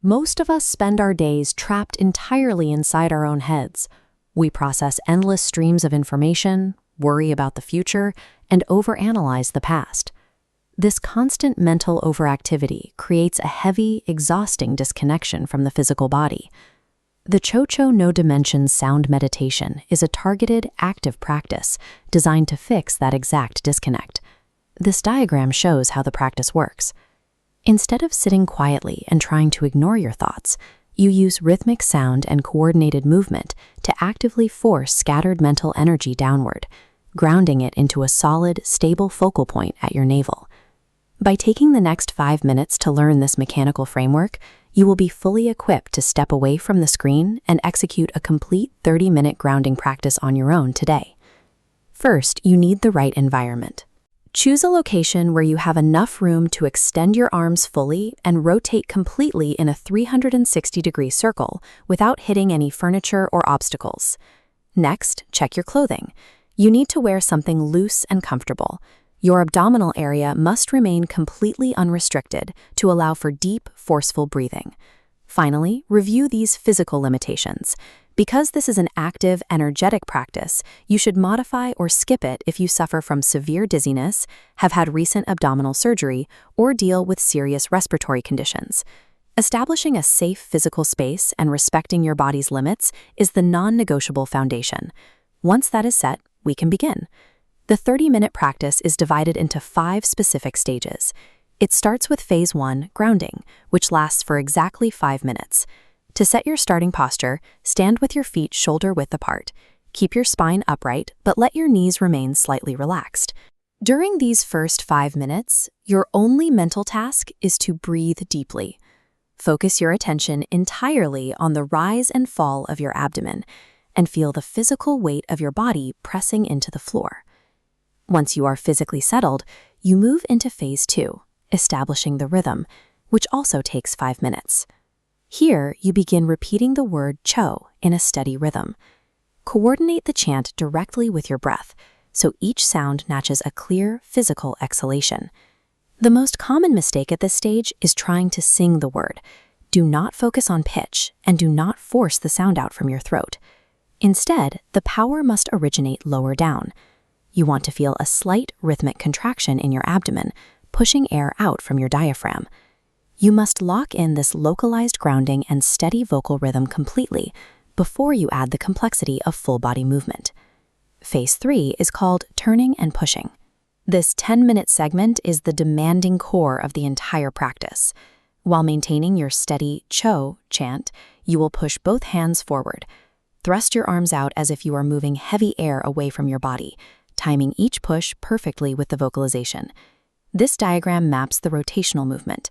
Most of us spend our days trapped entirely inside our own heads. We process endless streams of information, worry about the future, and overanalyze the past. This constant mental overactivity creates a heavy, exhausting disconnection from the physical body. The Cho-Cho No Dimensions sound meditation is a targeted, active practice designed to fix that exact disconnect. This diagram shows how the practice works. Instead of sitting quietly and trying to ignore your thoughts, you use rhythmic sound and coordinated movement to actively force scattered mental energy downward, grounding it into a solid, stable focal point at your navel. By taking the next 5 minutes to learn this mechanical framework, you will be fully equipped to step away from the screen and execute a complete 30-minute grounding practice on your own today. First, you need the right environment. Choose a location where you have enough room to extend your arms fully and rotate completely in a 360-degree circle without hitting any furniture or obstacles. Next, check your clothing. You need to wear something loose and comfortable. Your abdominal area must remain completely unrestricted to allow for deep, forceful breathing. Finally, review these physical limitations. Because this is an active, energetic practice, you should modify or skip it if you suffer from severe dizziness, have had recent abdominal surgery, or deal with serious respiratory conditions. Establishing a safe physical space and respecting your body's limits is the non-negotiable foundation. Once that is set, we can begin. The 30-minute practice is divided into 5 specific stages. It starts with Phase 1, grounding, which lasts for exactly 5 minutes. To set your starting posture, stand with your feet shoulder-width apart. Keep your spine upright, but let your knees remain slightly relaxed. During these first 5 minutes, your only mental task is to breathe deeply. Focus your attention entirely on the rise and fall of your abdomen, and feel the physical weight of your body pressing into the floor. Once you are physically settled, you move into Phase 2, establishing the rhythm, which also takes 5 minutes. Here, you begin repeating the word Cho in a steady rhythm. Coordinate the chant directly with your breath, so each sound matches a clear, physical exhalation. The most common mistake at this stage is trying to sing the word. Do not focus on pitch, and do not force the sound out from your throat. Instead, the power must originate lower down. You want to feel a slight rhythmic contraction in your abdomen, pushing air out from your diaphragm. You must lock in this localized grounding and steady vocal rhythm completely before you add the complexity of full-body movement. Phase 3 is called turning and pushing. This 10-minute segment is the demanding core of the entire practice. While maintaining your steady Cho chant, you will push both hands forward. Thrust your arms out as if you are moving heavy air away from your body, timing each push perfectly with the vocalization. This diagram maps the rotational movement.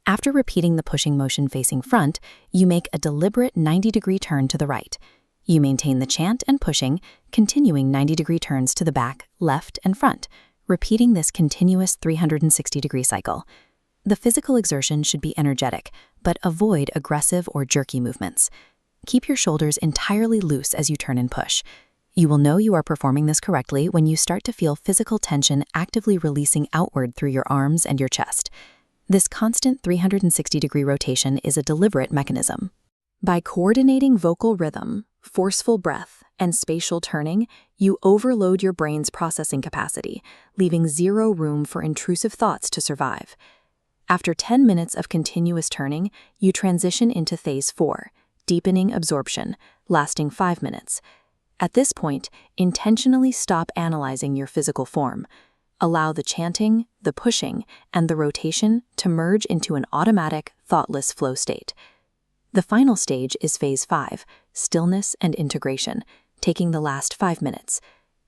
After repeating the pushing motion facing front, you make a deliberate 90-degree turn to the right. You maintain the chant and pushing, continuing 90-degree turns to the back, left, and front, repeating this continuous 360-degree cycle. The physical exertion should be energetic, but avoid aggressive or jerky movements. Keep your shoulders entirely loose as you turn and push. You will know you are performing this correctly when you start to feel physical tension actively releasing outward through your arms and your chest. This constant 360-degree rotation is a deliberate mechanism. By coordinating vocal rhythm, forceful breath, and spatial turning, you overload your brain's processing capacity, leaving zero room for intrusive thoughts to survive. After 10 minutes of continuous turning, you transition into Phase 4, deepening absorption, lasting 5 minutes. At this point, intentionally stop analyzing your physical form. Allow the chanting, the pushing, and the rotation to merge into an automatic, thoughtless flow state. The final stage is Phase 5, stillness and integration, taking the last 5 minutes.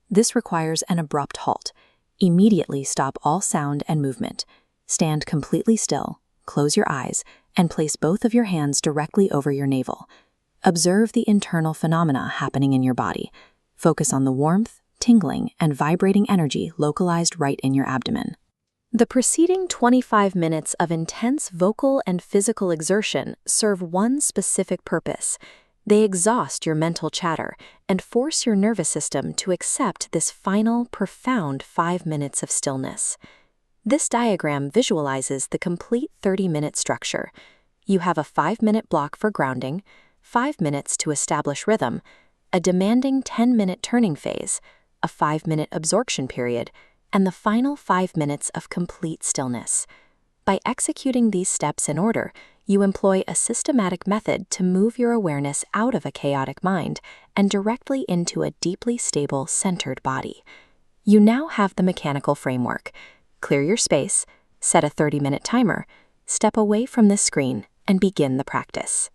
This requires an abrupt halt. Immediately stop all sound and movement. Stand completely still, close your eyes, and place both of your hands directly over your navel. Observe the internal phenomena happening in your body. Focus on the warmth, tingling, and vibrating energy localized right in your abdomen. The preceding 25 minutes of intense vocal and physical exertion serve one specific purpose. They exhaust your mental chatter and force your nervous system to accept this final, profound 5 minutes of stillness. This diagram visualizes the complete 30-minute structure. You have a 5-minute block for grounding, 5 minutes to establish rhythm, a demanding 10-minute turning phase, a 5-minute absorption period, and the final 5 minutes of complete stillness. By executing these steps in order, you employ a systematic method to move your awareness out of a chaotic mind and directly into a deeply stable, centered body. You now have the mechanical framework. Clear your space, set a 30-minute timer, step away from this screen, and begin the practice.